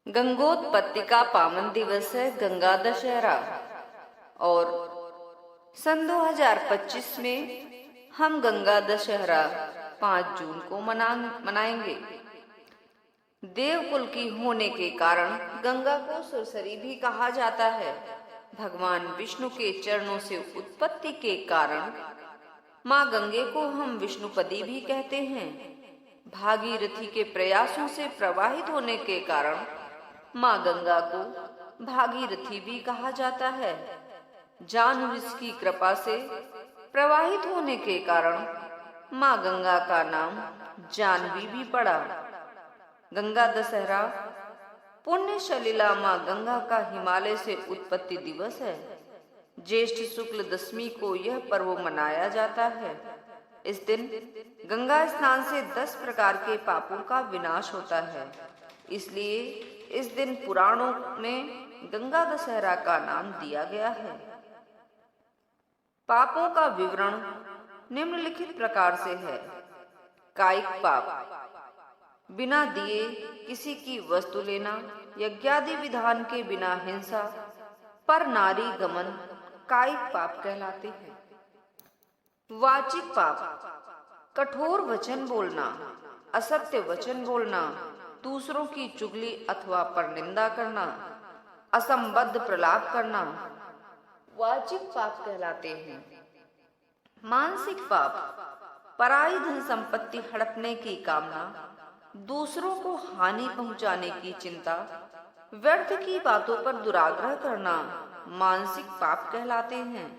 गंगोत्पत्ति का पावन दिवस है गंगा दशहरा। और सन 2025 में हम गंगा दशहरा 5 जून को मनाएंगे। देवकुल की होने के कारण गंगा को सुरसरी भी कहा जाता है। भगवान विष्णु के चरणों से उत्पत्ति के कारण माँ गंगे को हम विष्णुपदी भी कहते हैं। भागीरथी के प्रयासों से प्रवाहित होने के कारण माँ गंगा को भागीरथी भी कहा जाता है। जाह्नवी ऋषि की कृपा से प्रवाहित होने के कारण माँ गंगा का नाम जाह्नवी भी पड़ा। गंगा दशहरा पुण्य सलिला माँ गंगा का हिमालय से उत्पत्ति दिवस है। ज्येष्ठ शुक्ल दशमी को यह पर्व मनाया जाता है। इस दिन गंगा स्नान से 10 प्रकार के पापों का विनाश होता है। इसलिए इस दिन पुराणों में गंगा दशहरा का नाम दिया गया है। पापों का विवरण निम्नलिखित प्रकार से है। कायिक पाप, बिना दिए किसी की वस्तु लेना, यज्ञादि विधान के बिना हिंसा, पर नारी गमन कायिक पाप कहलाते हैं। वाचिक पाप, कठोर वचन बोलना, असत्य वचन बोलना, दूसरों की चुगली अथवा परनिंदा करना, असंबद्ध प्रलाप करना वाचिक पाप कहलाते हैं। मानसिक पाप, पराई धन संपत्ति हड़पने की कामना, दूसरों को हानि पहुंचाने की चिंता, व्यर्थ की बातों पर दुराग्रह करना मानसिक पाप कहलाते हैं।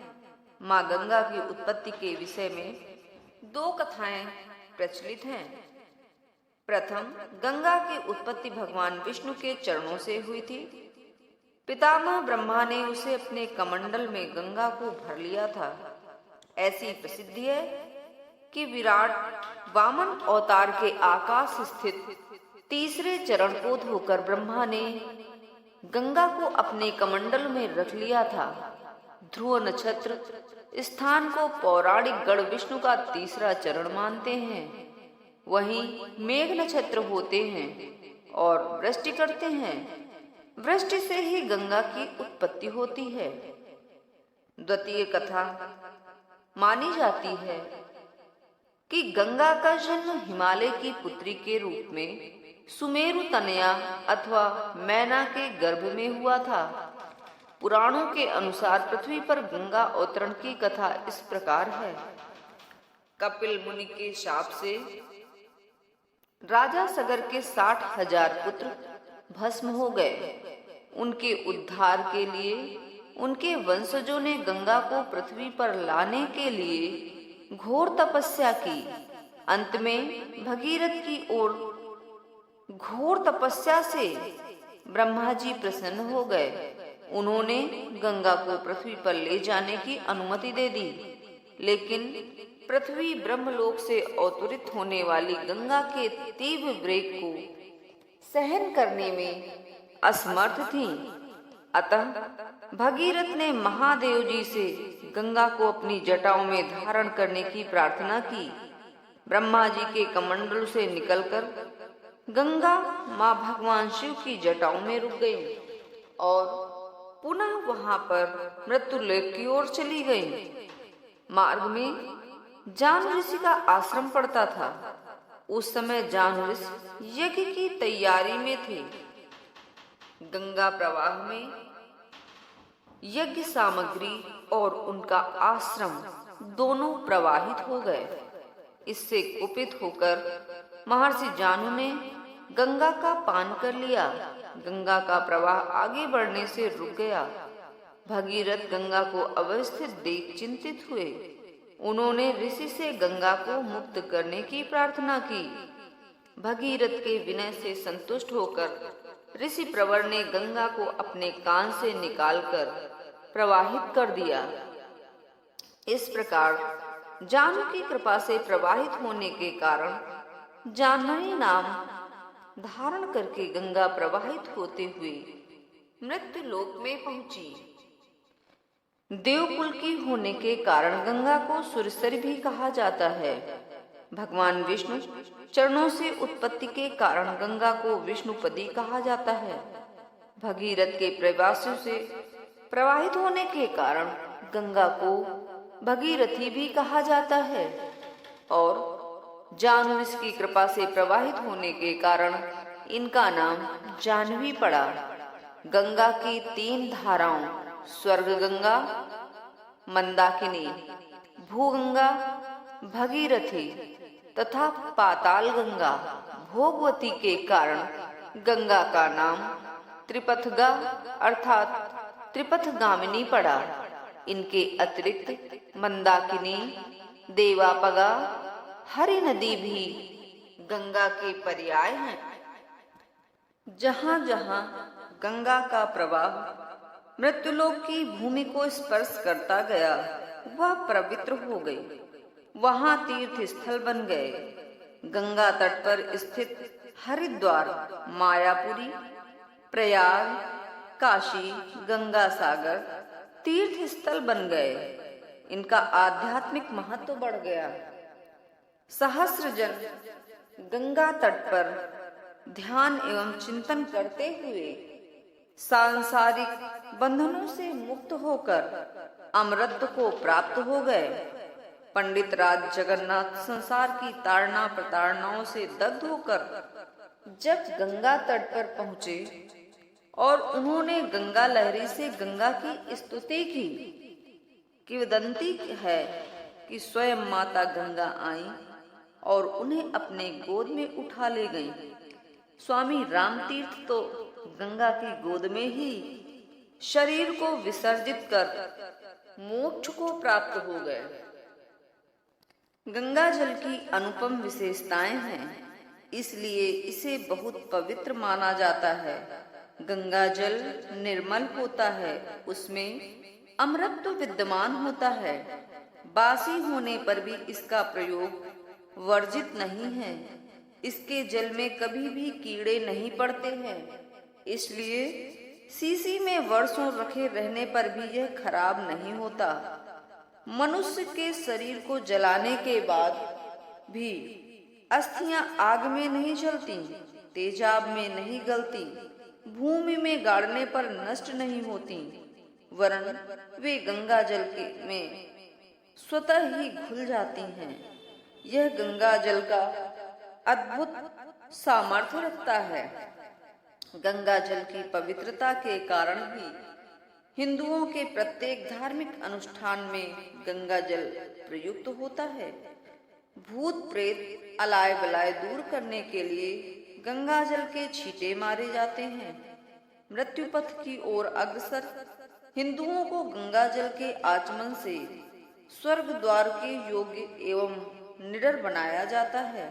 माँ गंगा की उत्पत्ति के विषय में 2 कथाएं प्रचलित हैं। प्रथम, गंगा की उत्पत्ति भगवान विष्णु के चरणों से हुई थी। पितामह ब्रह्मा ने उसे अपने कमंडल में गंगा को भर लिया था। ऐसी प्रसिद्धि है कि विराट वामन अवतार के आकाश स्थित तीसरे चरण को धोकर ब्रह्मा ने गंगा को अपने कमंडल में रख लिया था। ध्रुव नक्षत्र स्थान को पौराणिक गण विष्णु का तीसरा चरण मानते हैं। वहीं मेघ नक्षत्र होते हैं और वृष्टि करते हैं। वृष्टि से ही गंगा की उत्पत्ति होती है। द्वितीय कथा मानी जाती है कि गंगा का जन्म हिमालय की पुत्री के रूप में सुमेरु तनया अथवा मैना के गर्भ में हुआ था। पुराणों के अनुसार पृथ्वी पर गंगा अवतरण की कथा इस प्रकार है। कपिल मुनि के शाप से राजा सगर के 60,000 पुत्र भस्म हो गए। उनके उद्धार के लिए उनके वंशजों ने गंगा को पृथ्वी पर लाने के लिए घोर तपस्या की। अंत में भगीरथ की ओर घोर तपस्या से ब्रह्मा जी प्रसन्न हो गए। उन्होंने गंगा को पृथ्वी पर ले जाने की अनुमति दे दी, लेकिन पृथ्वी ब्रह्मलोक से अवतरित होने वाली गंगा के तीव्र वेग को सहन करने में असमर्थ थी। अतः भगीरथ ने महादेव जी से गंगा को अपनी जटाओं में धारण करने की प्रार्थना की। ब्रह्मा जी के कमंडल से निकलकर गंगा मां भगवान शिव की जटाओं में रुक गई और पुनः वहां पर मृत्युलोक की ओर चली गई। मार्ग में जाह्नवी ऋषि का आश्रम पड़ता था। उस समय जाह्नवी ऋषि यज्ञ की तैयारी में थे। गंगा प्रवाह में यज्ञ सामग्री और उनका आश्रम दोनों प्रवाहित हो गए। इससे कुपित होकर महर्षि जानु ने गंगा का पान कर लिया। गंगा का प्रवाह आगे बढ़ने से रुक गया। भगीरथ गंगा को अवस्थित देख चिंतित हुए। उन्होंने ऋषि से गंगा को मुक्त करने की प्रार्थना की। भगीरथ के विनय से संतुष्ट होकर ऋषि प्रवर ने गंगा को अपने कान से निकालकर प्रवाहित कर दिया। इस प्रकार जाह्नवी की कृपा से प्रवाहित होने के कारण जाह्नवी नाम धारण करके गंगा प्रवाहित होते हुए मृत्यु लोक में पहुंची। देवकुल की होने के कारण गंगा को सुरसरी भी कहा जाता है। भगवान विष्णु चरणों से उत्पत्ति के कारण गंगा को विष्णुपदी कहा जाता है। भगीरथ के प्रवासों से प्रवाहित होने के कारण गंगा को भगीरथी भी कहा जाता है और जाह्नवी की कृपा से प्रवाहित होने के कारण इनका नाम जाह्नवी पड़ा। गंगा की 3 धाराओं स्वर्ग गंगा, मंदाकिनी, भूगंगा, भगीरथी तथा पाताल गंगा, भोगवती के कारण गंगा का नाम त्रिपथगा अर्थात त्रिपथगामिनी पड़ा। इनके अतिरिक्त मंदाकिनी, देवापगा, हरि नदी भी गंगा के पर्याय हैं। जहां जहां गंगा का प्रवाह मृत्युलोक की भूमि को स्पर्श करता गया वह पवित्र हो गई, वहां तीर्थ स्थल बन गए। गंगा तट पर स्थित हरिद्वार, मायापुरी, प्रयाग, काशी, गंगा सागर तीर्थ स्थल बन गए। इनका आध्यात्मिक महत्व बढ़ गया। सहस्र जन गंगा तट पर ध्यान एवं चिंतन करते हुए सांसारिक बंधनों से मुक्त होकर अमरत्व को प्राप्त हो गए। पंडित राज जगन्नाथ संसार की ताड़ना प्रताड़नाओं से दग्ध होकर जब गंगा तट पर पहुंचे और उन्होंने गंगा लहरी से गंगा की स्तुति की। किंवदंती है कि स्वयं माता गंगा आई और उन्हें अपने गोद में उठा ले गईं। स्वामी रामतीर्थ तो गंगा की गोद में ही शरीर को विसर्जित कर मोक्ष को प्राप्त हो गए। गंगा जल की अनुपम विशेषताएं हैं, इसलिए इसे बहुत पवित्र माना जाता है। गंगा जल निर्मल होता है, उसमें अमृत विद्यमान होता है। बासी होने पर भी इसका प्रयोग वर्जित नहीं है। इसके जल में कभी भी कीड़े नहीं पड़ते हैं, इसलिए सीसी में वर्षों रखे रहने पर भी यह खराब नहीं होता। मनुष्य के शरीर को जलाने के बाद भी अस्थियां आग में नहीं जलती, तेजाब में नहीं गलती, भूमि में गाड़ने पर नष्ट नहीं होती, वरन वे गंगा जल में स्वतः ही घुल जाती हैं। यह गंगा जल का अद्भुत सामर्थ्य रखता है। गंगा जल की पवित्रता के कारण भी हिंदुओं के प्रत्येक धार्मिक अनुष्ठान में गंगा जल प्रयुक्त होता है। भूत प्रेत अलाय बलाय दूर करने के लिए गंगा जल के छींटे मारे जाते हैं। मृत्यु पथ की ओर अग्रसर हिंदुओं को गंगा जल के आचमन से स्वर्ग द्वार के योग्य एवं निडर बनाया जाता है।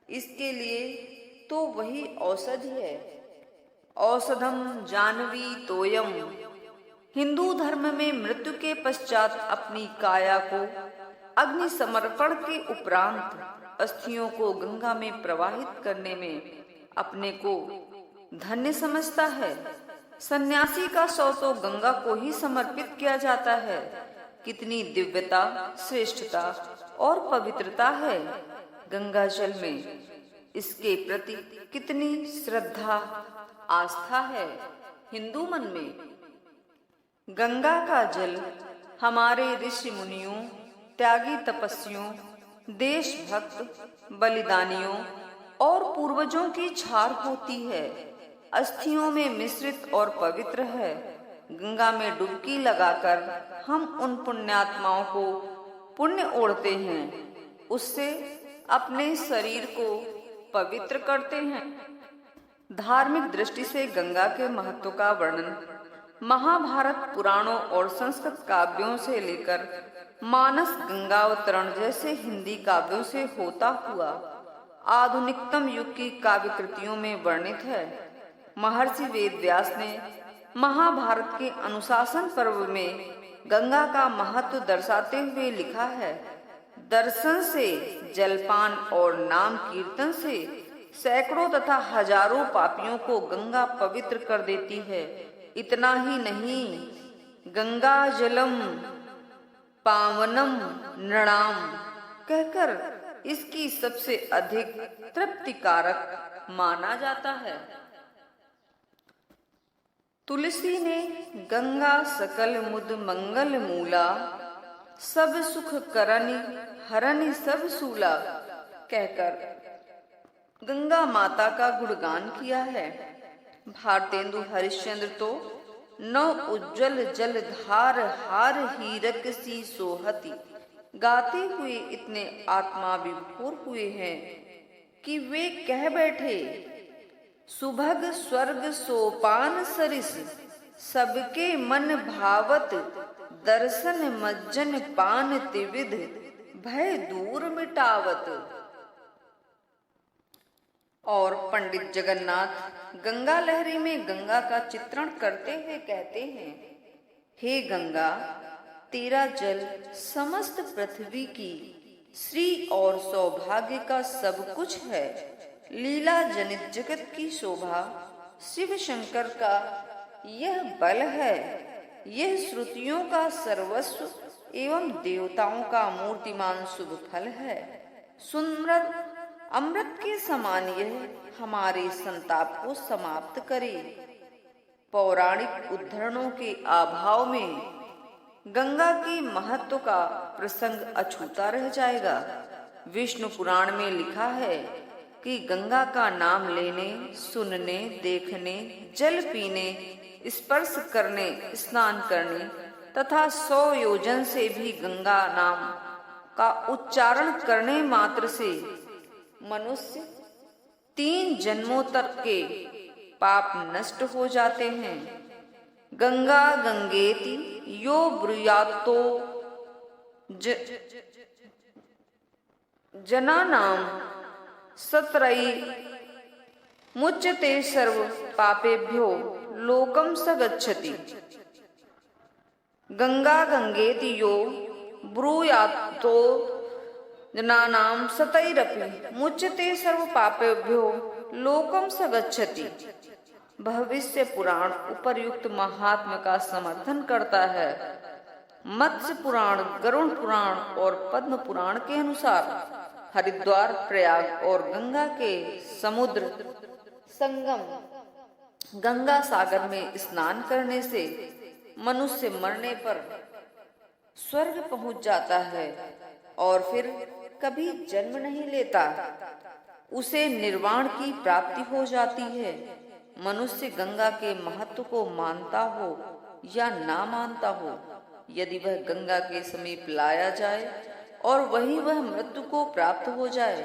इसके लिए तो वही औषधि है। औषधम जाह्नवी तोयम। हिंदू धर्म में मृत्यु के पश्चात अपनी काया को अग्नि समर्पण के उपरांत अस्थियों को गंगा में प्रवाहित करने में अपने को धन्य समझता है। सन्यासी का शव तो गंगा को ही समर्पित किया जाता है। कितनी दिव्यता, श्रेष्ठता और पवित्रता है गंगा जल में। इसके प्रति कितनी श्रद्धा आस्था है हिंदू मन में। गंगा का जल हमारे ऋषि मुनियों, त्यागी तपस्वियों, देशभक्त, बलिदानियों और पूर्वजों की छाप होती है। अस्थियों में मिश्रित और पवित्र है। गंगा में डुबकी लगाकर हम उन पुण्यात्माओं को पुण्य ओढ़ते हैं, उससे अपने शरीर को पवित्र करते हैं। धार्मिक दृष्टि से गंगा के महत्व का वर्णन महाभारत पुराणों और संस्कृत काव्यों से लेकर मानस गंगावतरण जैसे हिंदी काव्यों से होता हुआ आधुनिकतम युग की काव्य कृतियों में वर्णित है। महर्षि वेदव्यास ने महाभारत के अनुशासन पर्व में गंगा का महत्व दर्शाते हुए लिखा है, दर्शन से, जलपान और नाम कीर्तन से सैकड़ों तथा हजारों पापियों को गंगा पवित्र कर देती है। इतना ही नहीं, गंगा जलम पावनम नृणाम कहकर इसकी सबसे अधिक तृप्तिकारक माना जाता है। तुलसी ने गंगा सकल मुद मंगल मूला, सब सुख करनी हरनि सब सूला कहकर गंगा माता का गुणगान किया है। भारतेंदु हरिश्चंद्र तो नौ उज्जवल जलधार हार हीरक सी सोहती गाते हुए इतने आत्मा विभोर हुए हैं कि वे कह बैठे, सुभग स्वर्ग सोपान सरिस सबके मन भावत, दर्शन मज्जन पान तिविध भय दूर मिटावत। और पंडित जगन्नाथ गंगा लहरी में गंगा का चित्रण करते हुए कहते हैं, हे गंगा, तेरा जल समस्त पृथ्वी की श्री और सौभाग्य का सब कुछ है। लीला जनित जगत की शोभा शिव शंकर का यह बल है। यह श्रुतियों का सर्वस्व एवं देवताओं का मूर्तिमान शुभ फल है। सुमरन अमृत के समान यह हमारे संताप को समाप्त करे। पौराणिक उद्धरणों के अभाव में गंगा के महत्व का प्रसंग अछूता रह जाएगा। विष्णु पुराण में लिखा है कि गंगा का नाम लेने, सुनने, देखने, जल पीने, स्पर्श करने, स्नान करने तथा 100 योजन से भी गंगा नाम का उच्चारण करने मात्र से मनुष्य 3 जन्मों तक के पाप नष्ट हो जाते हैं। गंगा गंगेति यो ब्रूयातो जनानाम सत्रयी मुच्यते सर्व पापेभ्यो लोकम स गच्छति। गंगा गंगेति यो ब्रूयातो जनानाम सतैरपि मुच्यते सर्व पापेभ्यो लोकम स गच्छति। भविष्य पुराण उपर्युक्त महात्म्य का समर्थन करता है। मत्स्य पुराण, गरुड़ पुराण और पद्म पुराण के अनुसार हरिद्वार, प्रयाग और गंगा के समुद्र संगम गंगा सागर में स्नान करने से मनुष्य मरने पर स्वर्ग पहुंच जाता है और फिर कभी जन्म नहीं लेता। उसे निर्वाण की प्राप्ति हो जाती है। मनुष्य गंगा के महत्व को मानता हो या ना मानता हो, यदि वह गंगा के समीप लाया जाए और वही वह मृत्यु को प्राप्त हो जाए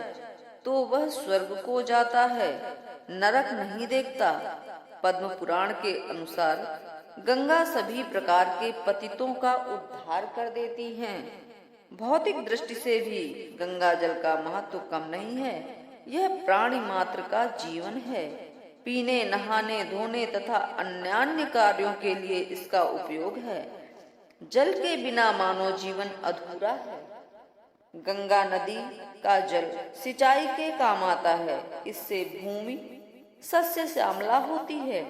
तो वह स्वर्ग को जाता है, नरक नहीं देखता। पद्म पुराण के अनुसार गंगा सभी प्रकार के पतितों का उद्धार कर देती है। भौतिक दृष्टि से भी गंगा जल का महत्व कम नहीं है। यह प्राणी मात्र का जीवन है। पीने, नहाने, धोने तथा अन्यान्य कार्यों के लिए इसका उपयोग है। जल के बिना मानव जीवन अधूरा है। गंगा नदी का जल सिंचाई के काम आता है। इससे भूमि सस्य श्यामला होती है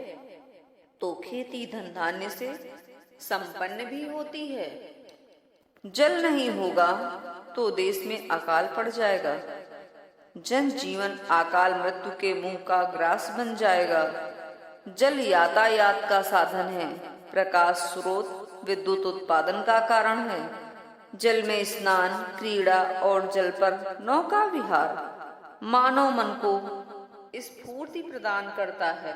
तो खेती धन धान्य से संपन्न भी होती है। जल नहीं होगा तो देश में अकाल पड़ जाएगा। जन जीवन अकाल मृत्यु के मुंह का ग्रास बन जाएगा। जल यातायात का साधन है, प्रकाश स्रोत, विद्युत उत्पादन का कारण है। जल में स्नान, क्रीड़ा और जल पर नौका विहार मानव मन को स्फूर्ति प्रदान करता है।